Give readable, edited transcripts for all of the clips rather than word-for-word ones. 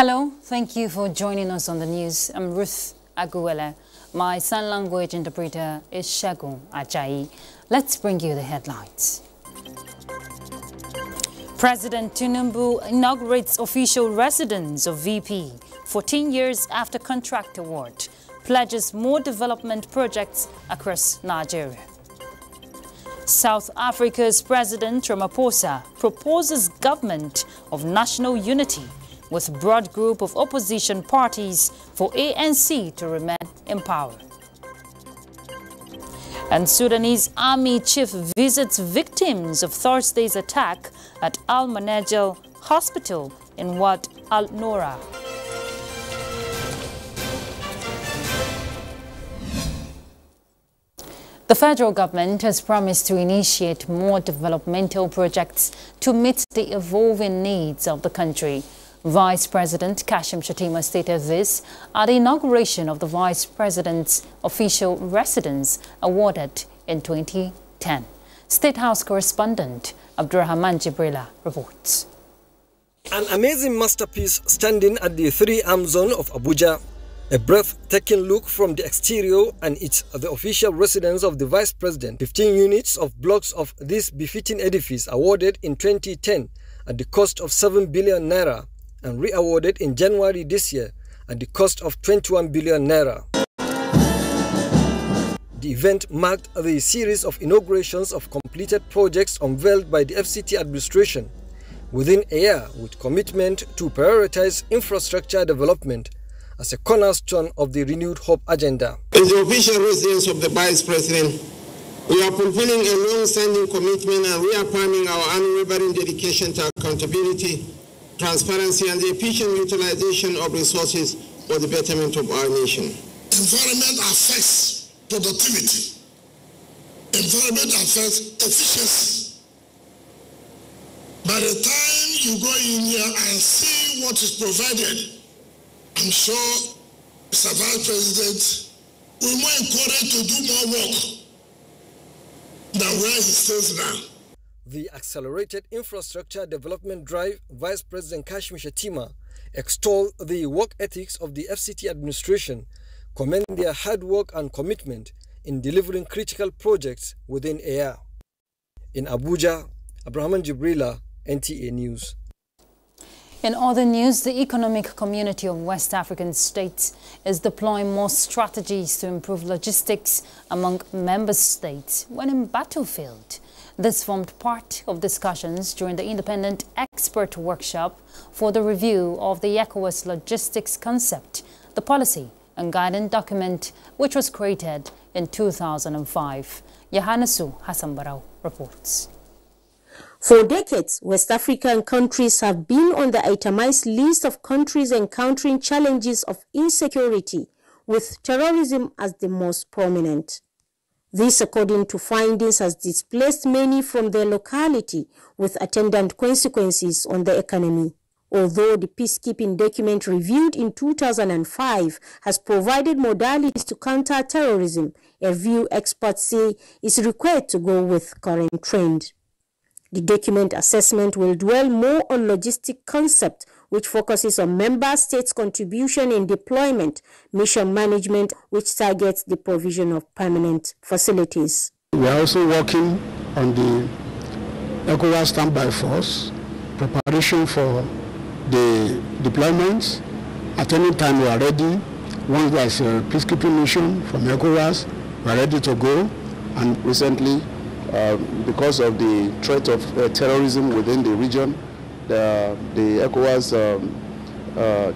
Hello, thank you for joining us on the news. I'm Ruth Aguwele. My sign language interpreter is Shagun Ajayi. Let's bring you the headlines. President Tinubu inaugurates official residence of VP 14 years after contract award, pledges more development projects across Nigeria. South Africa's President Ramaphosa proposes government of national unity with broad group of opposition parties for ANC to remain in power. And Sudanese army chief visits victims of Thursday's attack at Al-Manajal Hospital in Wad Al-Noura. The federal government has promised to initiate more developmental projects to meet the evolving needs of the country. Vice President Kashim Shettima stated this at the inauguration of the Vice President's official residence awarded in 2010. State House correspondent Abdurrahman Jibrila reports. An amazing masterpiece standing at the three-arm zone of Abuja. A breathtaking look from the exterior, and it's the official residence of the Vice President. 15 units of blocks of this befitting edifice awarded in 2010 at the cost of 7 billion naira and re-awarded in January this year at the cost of 21 billion naira. The event marked the series of inaugurations of completed projects unveiled by the FCT administration within a year, with commitment to prioritize infrastructure development as a cornerstone of the renewed hope agenda. As the official residence of the Vice President, we are fulfilling a long-standing commitment and reaffirming our unwavering dedication to accountability, transparency, and the efficient utilization of resources for the betterment of our nation. Environment affects productivity. Environment affects efficiency. By the time you go in here and see what is provided, I'm sure Mr. Vice President will be more encouraged to do more work than where he stands now. The accelerated infrastructure development drive, Vice President Kashim Shettima extolled the work ethics of the FCT administration, commending their hard work and commitment in delivering critical projects within a year. In Abuja, Abdurrahman Jibrila, NTA News. In other news, the Economic Community of West African States is deploying more strategies to improve logistics among member states when in battlefield. This formed part of discussions during the independent expert workshop for the review of the ECOWAS logistics concept, the policy and guidance document, which was created in 2005. Yahanasu Hassan Barau reports. For decades, West African countries have been on the itemized list of countries encountering challenges of insecurity, with terrorism as the most prominent. This, according to findings, has displaced many from their locality, with attendant consequences on the economy. Although the peacekeeping document reviewed in 2005 has provided modalities to counter terrorism, a view experts say is required to go with current trend. The document assessment will dwell more on logistic concept, which focuses on member states' contribution in deployment, mission management, which targets the provision of permanent facilities. We are also working on the ECOWAS standby force, preparation for the deployments. At any time we are ready. Once there is a peacekeeping mission from ECOWAS, we are ready to go. And recently, because of the threat of terrorism within the region, the ECOWAS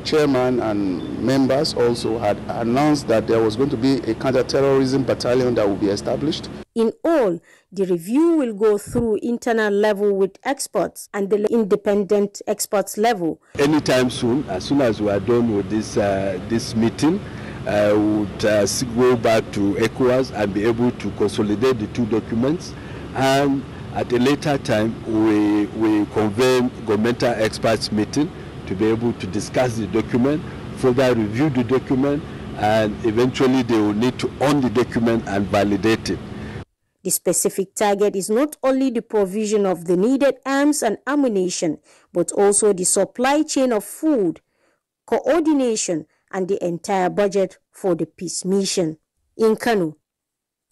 chairman and members also had announced that there was going to be a counter-terrorism battalion that will be established. In all, the review will go through internal level with experts and the independent experts level. Anytime soon, as soon as we are done with this meeting, we would go back to ECOWAS and be able to consolidate the two documents, and at a later time we convene governmental experts meeting to be able to discuss the document, further review the document, and eventually they will need to own the document and validate it. The specific target is not only the provision of the needed arms and ammunition, but also the supply chain of food, coordination, and the entire budget for the peace mission. In Kano,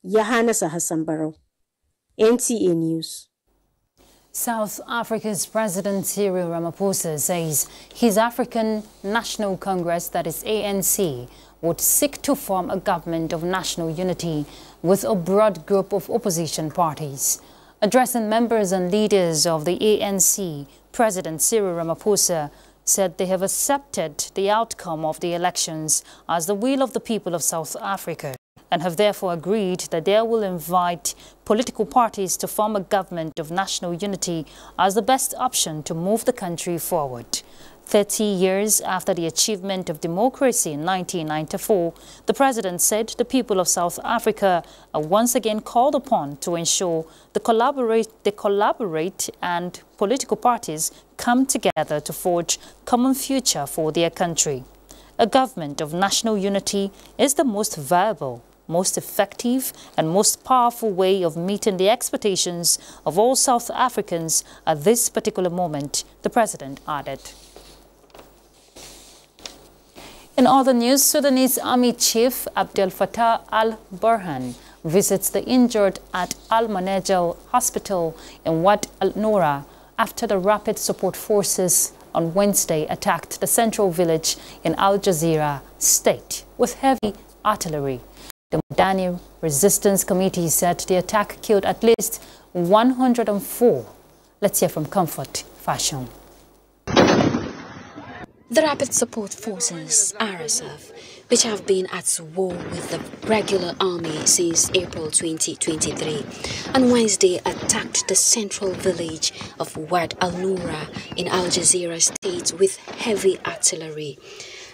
Yahanasa Hassan Barrow, NTA News. South Africa's President Cyril Ramaphosa says his African National Congress, that is ANC, would seek to form a government of national unity with a broad group of opposition parties. Addressing members and leaders of the ANC, President Cyril Ramaphosa said they have accepted the outcome of the elections as the will of the people of South Africa and have therefore agreed that they will invite political parties to form a government of national unity as the best option to move the country forward. 30 years after the achievement of democracy in 1994, the president said the people of South Africa are once again called upon to ensure they collaborate and political parties come together to forge a common future for their country. A government of national unity is the most viable, most effective and most powerful way of meeting the expectations of all South Africans at this particular moment, the president added. In other news, Sudanese Army Chief Abdel Fattah al-Burhan visits the injured at Al-Manajal Hospital in Wad al-Noura after the Rapid Support Forces on Wednesday attacked the central village in Al Jazeera state with heavy artillery. The Madani Resistance Committee said the attack killed at least 104. Let's hear from Comfort Fashion. The Rapid Support Forces, RSF, which have been at war with the regular army since April 2023, on Wednesday attacked the central village of Wad al-Noura in Al Jazeera state with heavy artillery.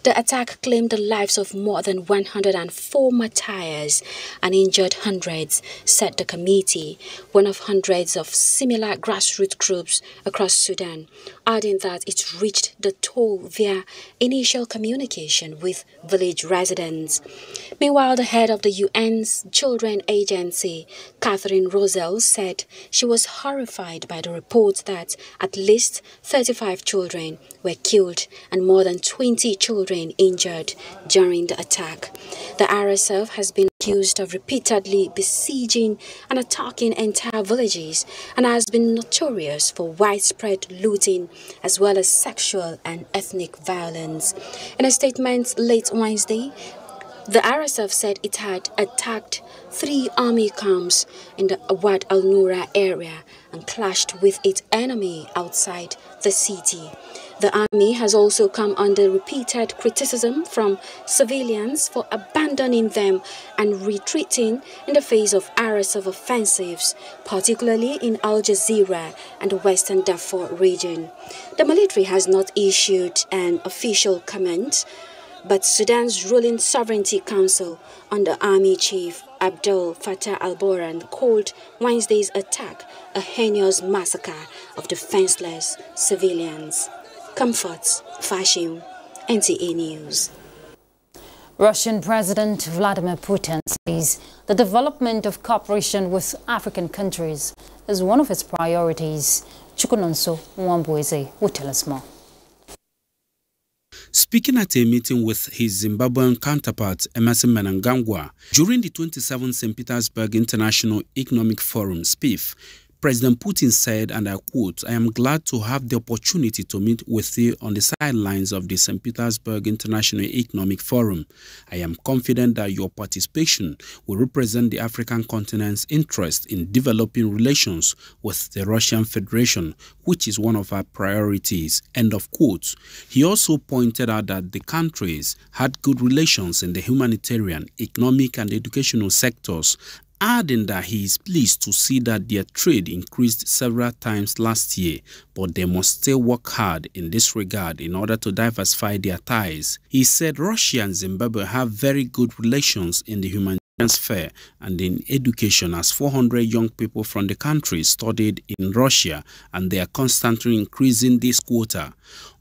The attack claimed the lives of more than 104 martyrs and injured hundreds, said the committee, one of hundreds of similar grassroots groups across Sudan, adding that it reached the toll via initial communication with village residents. Meanwhile, the head of the UN's Children Agency, Catherine Rosell, said she was horrified by the report that at least 35 children were killed and more than 20 children injured during the attack. The RSF has been accused of repeatedly besieging and attacking entire villages and has been notorious for widespread looting as well as sexual and ethnic violence. In a statement late Wednesday, the RSF said it had attacked 3 army camps in the Wad al-Noura area and clashed with its enemy outside the city. The army has also come under repeated criticism from civilians for abandoning them and retreating in the face of RSF offensives, particularly in Al Jazeera and the Western Darfur region. The military has not issued an official comment, but Sudan's ruling Sovereignty Council under Army Chief Abdel Fattah al-Burhan called Wednesday's attack a heinous massacre of defenseless civilians. Comforts, Fashion, NTA News. Russian President Vladimir Putin says the development of cooperation with African countries is one of his priorities. Chukunonso Mwambueze will tell us more. Speaking at a meeting with his Zimbabwean counterpart, Emerson Mnangagwa, during the 27th St. Petersburg International Economic Forum, SPIF, President Putin said, and I quote, "I am glad to have the opportunity to meet with you on the sidelines of the St. Petersburg International Economic Forum. I am confident that your participation will represent the African continent's interest in developing relations with the Russian Federation, which is one of our priorities." End of quote. He also pointed out that the countries had good relations in the humanitarian, economic, and educational sectors, adding that he is pleased to see that their trade increased several times last year, but they must still work hard in this regard in order to diversify their ties. He said Russia and Zimbabwe have very good relations in the humanitarian sphere and in education, as 400 young people from the country studied in Russia, and they are constantly increasing this quota.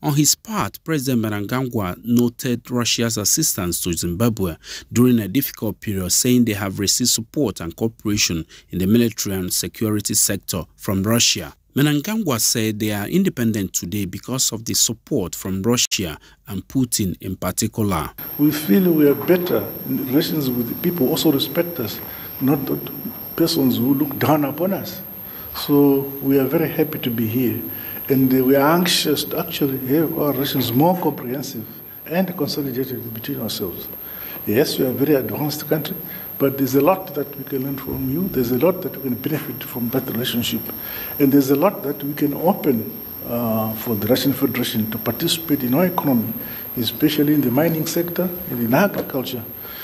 On his part, President Mnangagwa noted Russia's assistance to Zimbabwe during a difficult period, saying they have received support and cooperation in the military and security sector from Russia. Mnangagwa said they are independent today because of the support from Russia and Putin in particular. We feel we are better in relations with the people who also respect us, not the persons who look down upon us. So we are very happy to be here. And we are anxious to actually have our relations more comprehensive and consolidated between ourselves. Yes, we are a very advanced country, but there's a lot that we can learn from you. There's a lot that we can benefit from that relationship. And there's a lot that we can open for the Russian Federation to participate in our economy, especially in the mining sector and in agriculture.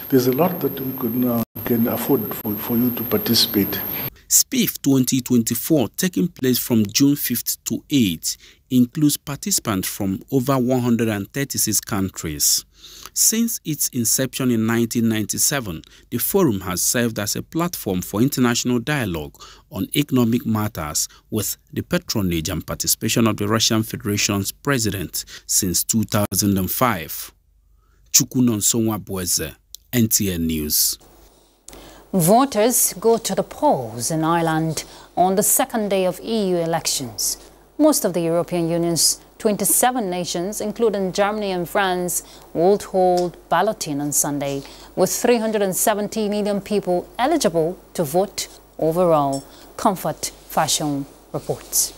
There's a lot that we can afford for you to participate. SPIF 2024, taking place from June 5th to 8th, includes participants from over 136 countries. Since its inception in 1997, the forum has served as a platform for international dialogue on economic matters with the patronage and participation of the Russian Federation's president since 2005. Chukunonsonwa Bweze, NTA News. Voters go to the polls in Ireland on the second day of EU elections. Most of the European Union's 27 nations, including Germany and France, will hold balloting on Sunday, with 370 million people eligible to vote overall. Comfort Fashion reports.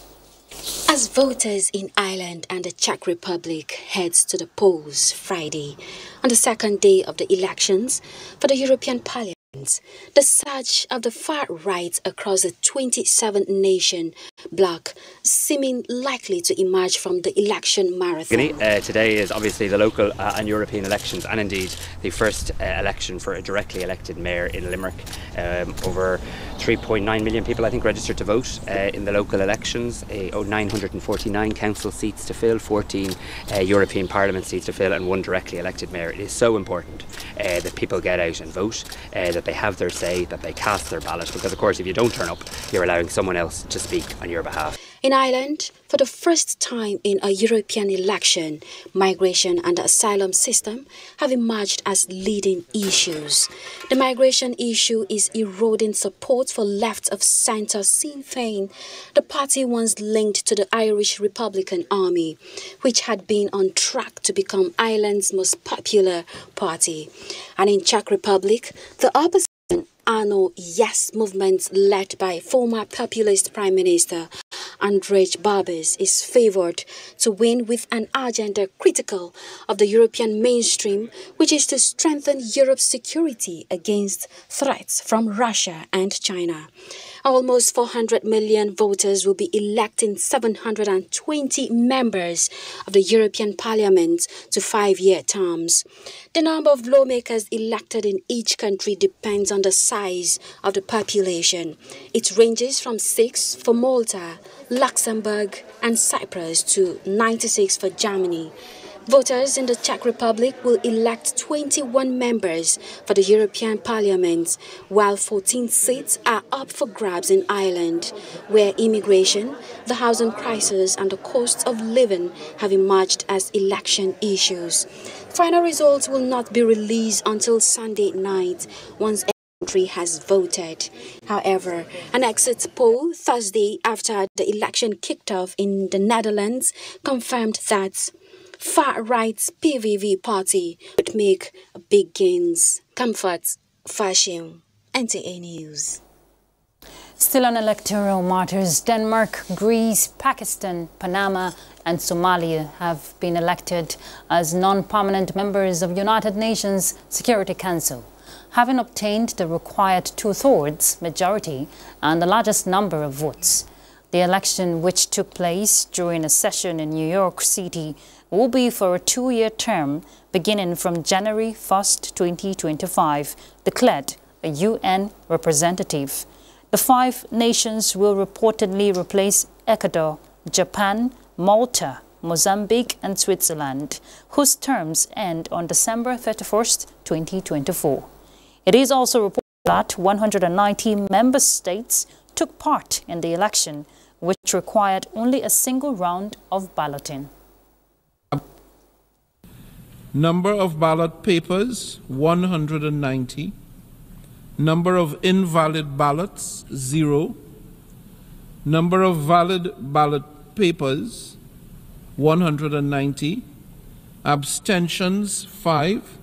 As voters in Ireland and the Czech Republic heads to the polls Friday, on the second day of the elections for the European Parliament, the surge of the far right across the 27-nation bloc seeming likely to emerge from the election marathon. Today is obviously the local and European elections, and indeed the first election for a directly elected mayor in Limerick. Over 3.9 million people, I think, registered to vote in the local elections. 949 council seats to fill, 14 European Parliament seats to fill, and one directly elected mayor. It is so important that people get out and vote, that they have their say, that they cast their ballot, because of course if you don't turn up, you're allowing someone else to speak on your behalf. In Ireland, for the first time in a European election, migration and the asylum system have emerged as leading issues. The migration issue is eroding support for left-of-centre Sinn Féin, the party once linked to the Irish Republican Army, which had been on track to become Ireland's most popular party. And in Czech Republic, the opposition Ano Yes movement led by former populist Prime Minister Andrej Babis is favoured to win with an agenda critical of the European mainstream, which is to strengthen Europe's security against threats from Russia and China. Almost 400 million voters will be electing 720 members of the European Parliament to 5-year terms. The number of lawmakers elected in each country depends on the size of the population. It ranges from 6 for Malta, Luxembourg and Cyprus to 96 for Germany. Voters in the Czech Republic will elect 21 members for the European Parliament, while 14 seats are up for grabs in Ireland, where immigration, the housing crisis and the cost of living have emerged as election issues. Final results will not be released until Sunday night, once country has voted. However, an exit poll Thursday after the election kicked off in the Netherlands confirmed that far-right's PVV party would make big gains. Comfort Fashion, NTA News. Still on electoral matters, Denmark, Greece, Pakistan, Panama and Somalia have been elected as non-permanent members of United Nations Security Council, having obtained the required 2/3 majority and the largest number of votes. The election, which took place during a session in New York City, will be for a 2-year term beginning from January 1st, 2025, declared a UN representative. The 5 nations will reportedly replace Ecuador, Japan, Malta, Mozambique and Switzerland, whose terms end on December 31st, 2024. It is also reported that 190 member states took part in the election, which required only a single round of balloting. Number of ballot papers, 190. Number of invalid ballots, 0. Number of valid ballot papers, 190. Abstentions, 5.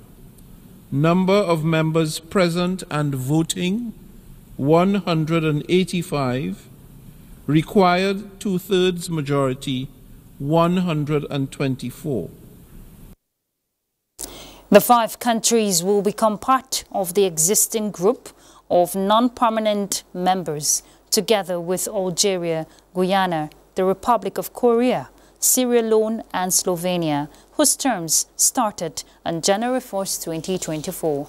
Number of members present and voting, 185. Required 2/3 majority, 124. The 5 countries will become part of the existing group of non-permanent members, together with Algeria, Guyana, the Republic of Korea, Sierra Leone and Slovenia, whose terms started on January 1st, 2024.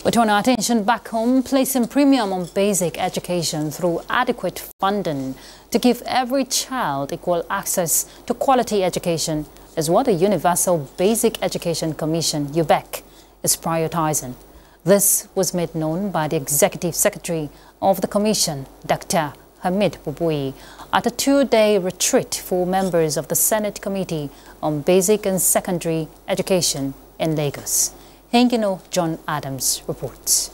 We turn our attention back home, placing premium on basic education through adequate funding to give every child equal access to quality education is what the Universal Basic Education Commission, UBEC, is prioritizing. This was made known by the Executive Secretary of the Commission, Dr. Hamid Bubui, at a 2-day retreat for members of the Senate Committee on Basic and Secondary Education in Lagos. Hengino John Adams reports.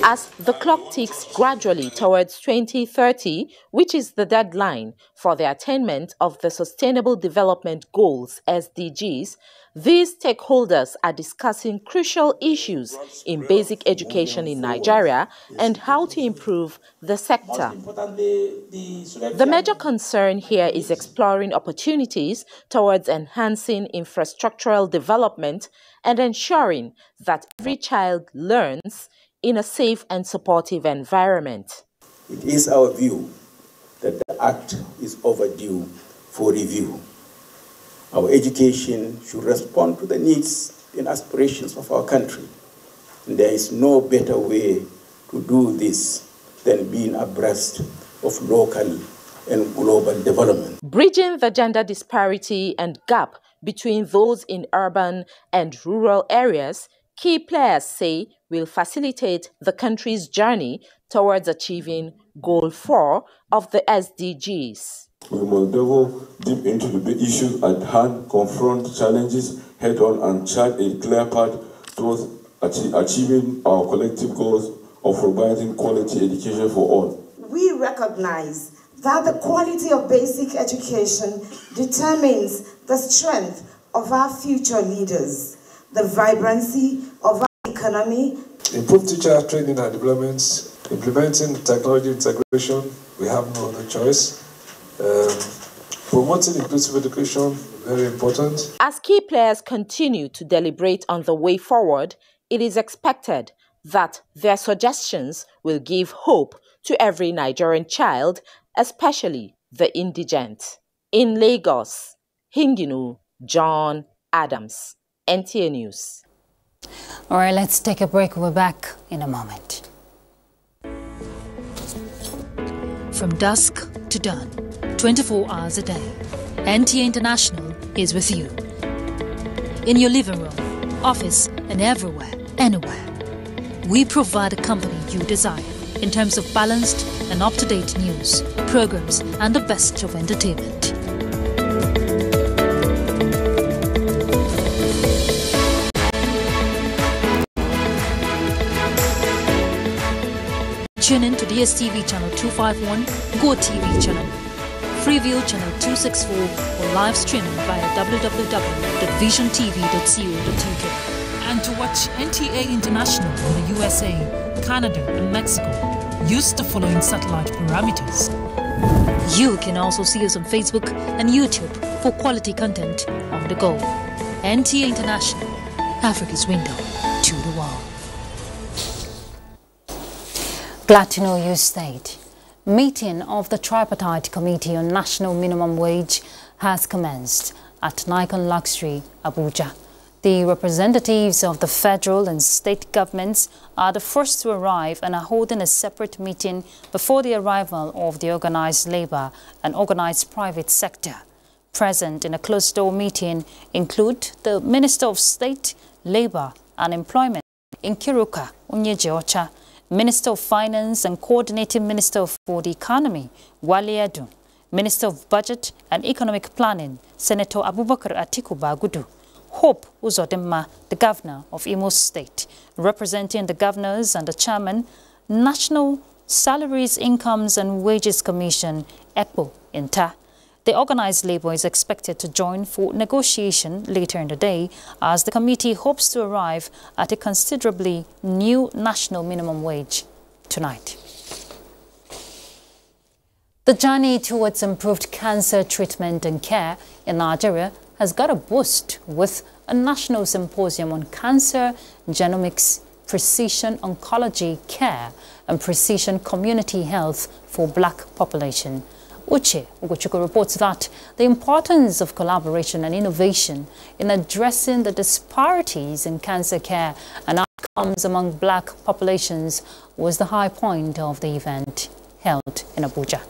As the clock ticks gradually towards 2030, which is the deadline for the attainment of the Sustainable Development Goals, SDGs, these stakeholders are discussing crucial issues in basic education in Nigeria and how to improve the sector. The major concern here is exploring opportunities towards enhancing infrastructural development and ensuring that every child learns in a safe and supportive environment. It is our view that the Act is overdue for review. Our education should respond to the needs and aspirations of our country. And there is no better way to do this than being abreast of local and global development. Bridging the gender disparity and gap between those in urban and rural areas, key players say will facilitate the country's journey towards achieving Goal 4 of the SDGs. We must delve deep into the issues at hand, confront challenges head-on, and chart a clear path towards achieving our collective goals of providing quality education for all. We recognize that the quality of basic education determines the strength of our future leaders, the vibrancy of our economy. Improve teacher training and development, implementing technology integration, we have no other choice. Promoting inclusive education, very important. As key players continue to deliberate on the way forward, it is expected that their suggestions will give hope to every Nigerian child, especially the indigent. In Lagos, Hinginu John Adams, NTA News. All right, let's take a break. We're back in a moment. From dusk to dawn, 24 hours a day, NTA International is with you. In your living room, office, and everywhere, anywhere. We provide a company you desire in terms of balanced and up-to-date news, programs, and the best of entertainment. Tune in to DSTV channel 251, GoTV channel, Freeview channel 264, or live streaming via www.visiontv.co.uk. And to watch NTA International in the USA, Canada, and Mexico, use the following satellite parameters. You can also see us on Facebook and YouTube for quality content on the go. NTA International, Africa's window to the world. Glad to know you stayed. Meeting of the Tripartite Committee on National Minimum Wage has commenced at Nikon Luxury, Abuja. The representatives of the federal and state governments are the first to arrive and are holding a separate meeting before the arrival of the organized labor and organized private sector. Present in a closed-door meeting include the Minister of State, Labor and Employment, Nkiruka Onyejeocha, Minister of Finance and Coordinating Minister for the Economy, Wale Adun, Minister of Budget and Economic Planning, Senator Abubakar Atiku Bagudu, Hope Uzodimma, the Governor of Imo State, representing the governors and the chairman, National Salaries, Incomes and Wages Commission, EPO, NTA. The organised labour is expected to join for negotiation later in the day as the committee hopes to arrive at a considerably new national minimum wage tonight. The journey towards improved cancer treatment and care in Nigeria has got a boost with a national symposium on cancer, genomics, precision oncology care and precision community health for black population. Uche Ugochukwu reports that the importance of collaboration and innovation in addressing the disparities in cancer care and outcomes among black populations was the high point of the event held in Abuja.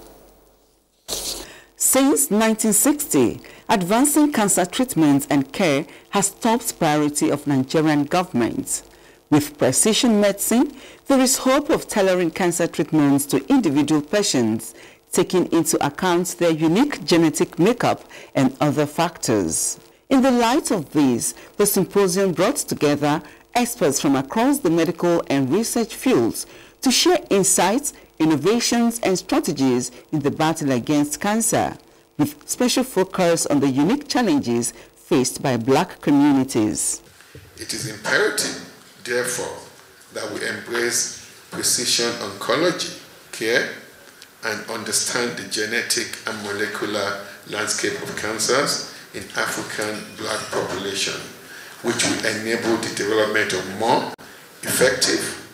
Since 1960, advancing cancer treatment and care has top priority of Nigerian government. With precision medicine, there is hope of tailoring cancer treatments to individual patients, taking into account their unique genetic makeup and other factors. In the light of this, the symposium brought together experts from across the medical and research fields to share insights, innovations and strategies in the battle against cancer, with special focus on the unique challenges faced by black communities. It is imperative, therefore, that we embrace precision oncology care and understand the genetic and molecular landscape of cancers in African black population, which will enable the development of more effective,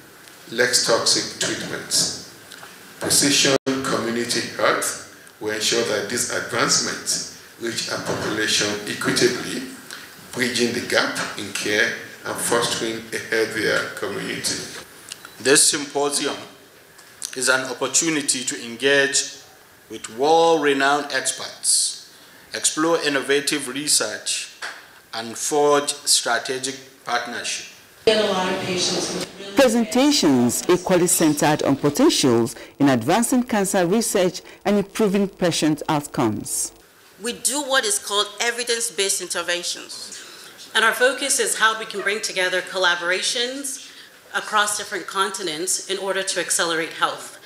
less toxic treatments. Precision community health will ensure that these advancements reach our population equitably, bridging the gap in care and fostering a healthier community. This symposium is an opportunity to engage with world-renowned experts, explore innovative research, and forge strategic partnership. Presentations equally centered on potentials in advancing cancer research and improving patient outcomes. We do what is called evidence-based interventions, and our focus is how we can bring together collaborations across different continents in order to accelerate health.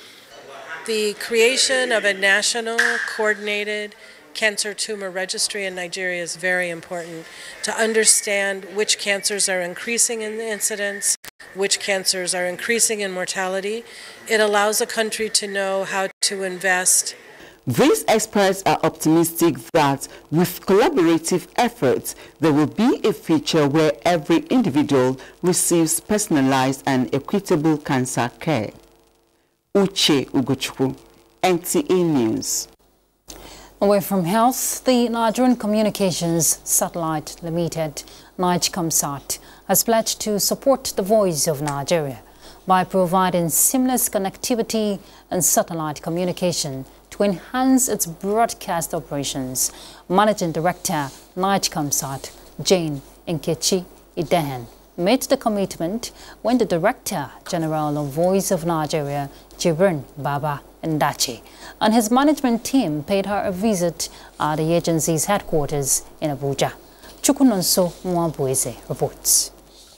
The creation of a national coordinated cancer tumor registry in Nigeria is very important to understand which cancers are increasing in the incidence, which cancers are increasing in mortality. It allows a country to know how to invest. These experts are optimistic that with collaborative efforts, there will be a future where every individual receives personalized and equitable cancer care. Uche Ugochukwu, NTA News. Away from health, the Nigerian Communications Satellite Limited, NIGCOMSAT, has pledged to support the voice of Nigeria by providing seamless connectivity and satellite communication to enhance its broadcast operations. Managing Director, NIGCOMSAT, Jane Nkechi Idehen, made the commitment when the Director General of Voice of Nigeria, Jibrin Baba Ndachi, and his management team paid her a visit at the agency's headquarters in Abuja. Chukunonso Mwabueze reports.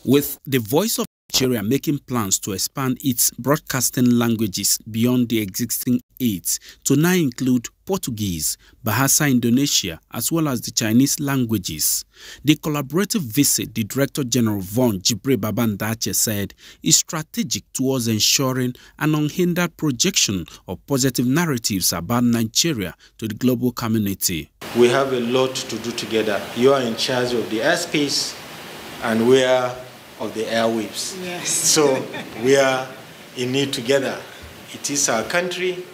With the Voice of Nigeria making plans to expand its broadcasting languages beyond the existing 8 to now include Portuguese, Bahasa Indonesia, as well as the Chinese languages. The collaborative visit, the Director General Von Jibre Babandache said, is strategic towards ensuring an unhindered projection of positive narratives about Nigeria to the global community. We have a lot to do together. You are in charge of the airspace and we are of the airwaves. Yes. So we are in it together. It is our country.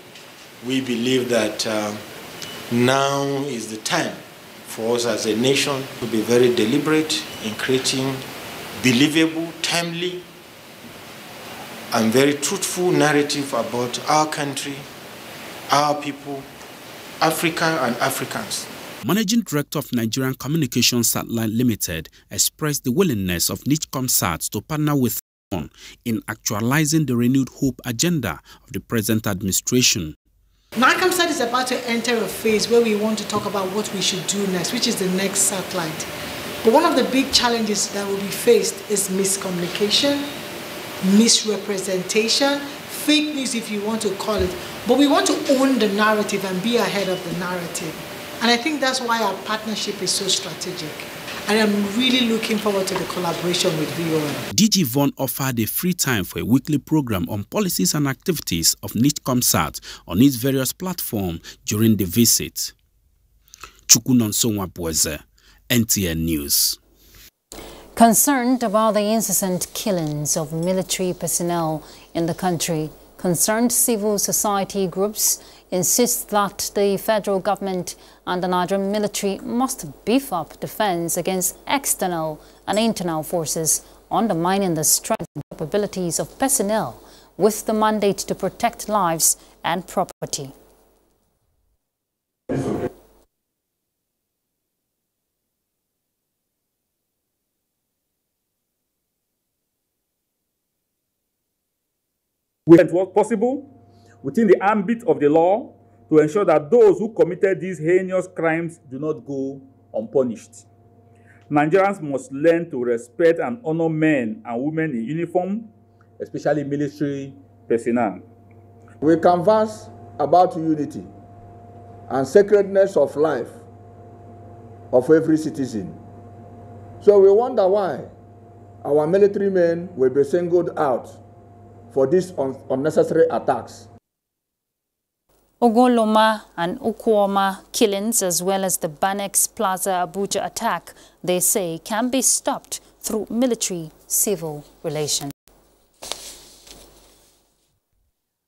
We believe that now is the time for us as a nation to be very deliberate in creating believable, timely, and very truthful narrative about our country, our people, Africa and Africans. Managing Director of Nigerian Communications Satellite Limited expressed the willingness of NIGCOMSAT to partner with one in actualizing the renewed hope agenda of the present administration. NIGCOMSAT is about to enter a phase where we want to talk about what we should do next, which is the next satellite. But one of the big challenges that will be faced is miscommunication, misrepresentation, fake news if you want to call it, but we want to own the narrative and be ahead of the narrative. And I think that's why our partnership is so strategic. And I'm really looking forward to the collaboration with VOM. DG Vaughan offered a free time for a weekly program on policies and activities of NITCOMSAT on its various platforms during the visit. Chukunonsonwa Boise, NTA News. Concerned about the incessant killings of military personnel in the country, concerned civil society groups insist that the federal government and the Nigerian military must beef up defense against external and internal forces undermining the strength and capabilities of personnel with the mandate to protect lives and property. It was possible within the ambit of the law to ensure that those who committed these heinous crimes do not go unpunished. Nigerians must learn to respect and honor men and women in uniform, especially military personnel. We converse about unity and sacredness of life of every citizen. So we wonder why our military men will be singled out for these unnecessary attacks. Ogoloma and Ukwoma killings, as well as the Banex Plaza Abuja attack, they say can be stopped through military-civil relations.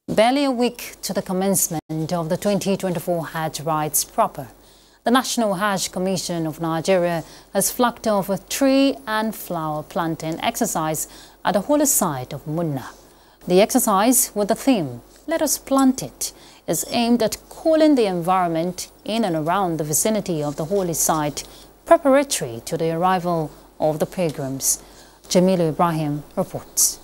Barely a week to the commencement of the 2024 Hajj rites proper, the National Hajj Commission of Nigeria has flagged off a tree and flower planting exercise at the holy site of Munna. The exercise, with the theme, "Let us plant it," is aimed at cooling the environment in and around the vicinity of the holy site, preparatory to the arrival of the pilgrims. Jamilu Ibrahim reports.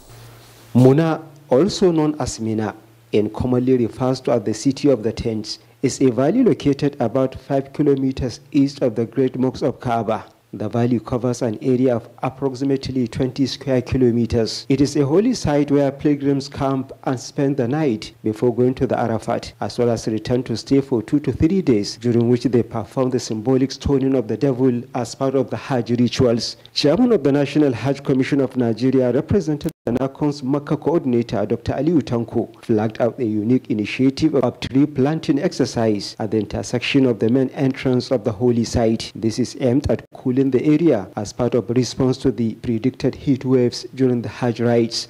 Munna, also known as Mina, and commonly refers to as the City of the Tents, is a valley located about 5 kilometers east of the Great Mosque of Kaaba. The valley covers an area of approximately 20 square kilometers. It is a holy site where pilgrims camp and spend the night before going to the Arafat, as well as return to stay for 2 to 3 days, during which they perform the symbolic stoning of the devil as part of the Hajj rituals. Chairman of the National Hajj Commission of Nigeria, represented the NACON's Makkah coordinator, Dr. Ali Utanko, flagged out a unique initiative of tree planting exercise at the intersection of the main entrance of the holy site. This is aimed at cooling the area as part of response to the predicted heat waves during the Hajj rites.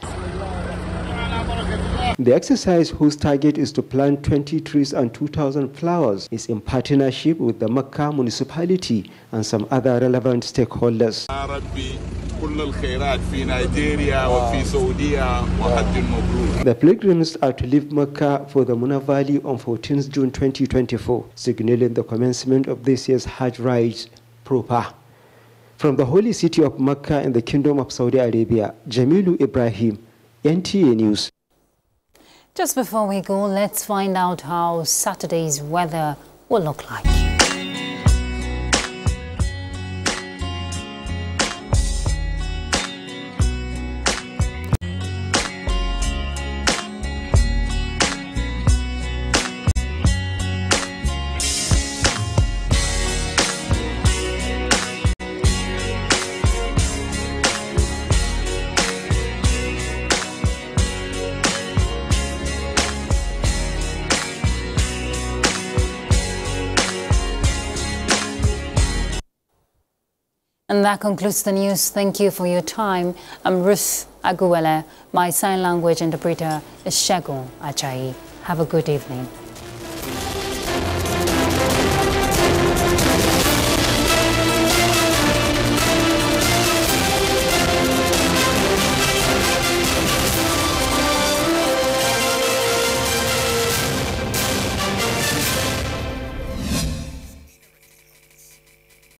The exercise, whose target is to plant 20 trees and 2,000 flowers, is in partnership with the Makkah municipality and some other relevant stakeholders. The pilgrims are to leave Makkah for the Munna Valley on 14th June 2024, signaling the commencement of this year's Hajj rites proper. From the holy city of Makkah in the Kingdom of Saudi Arabia, Jamilu Ibrahim, NTA News. Just before we go, let's find out how Saturday's weather will look like. And that concludes the news. Thank you for your time. I'm Ruth Aguwele. My sign language interpreter is Shagun Ajayi. Have a good evening.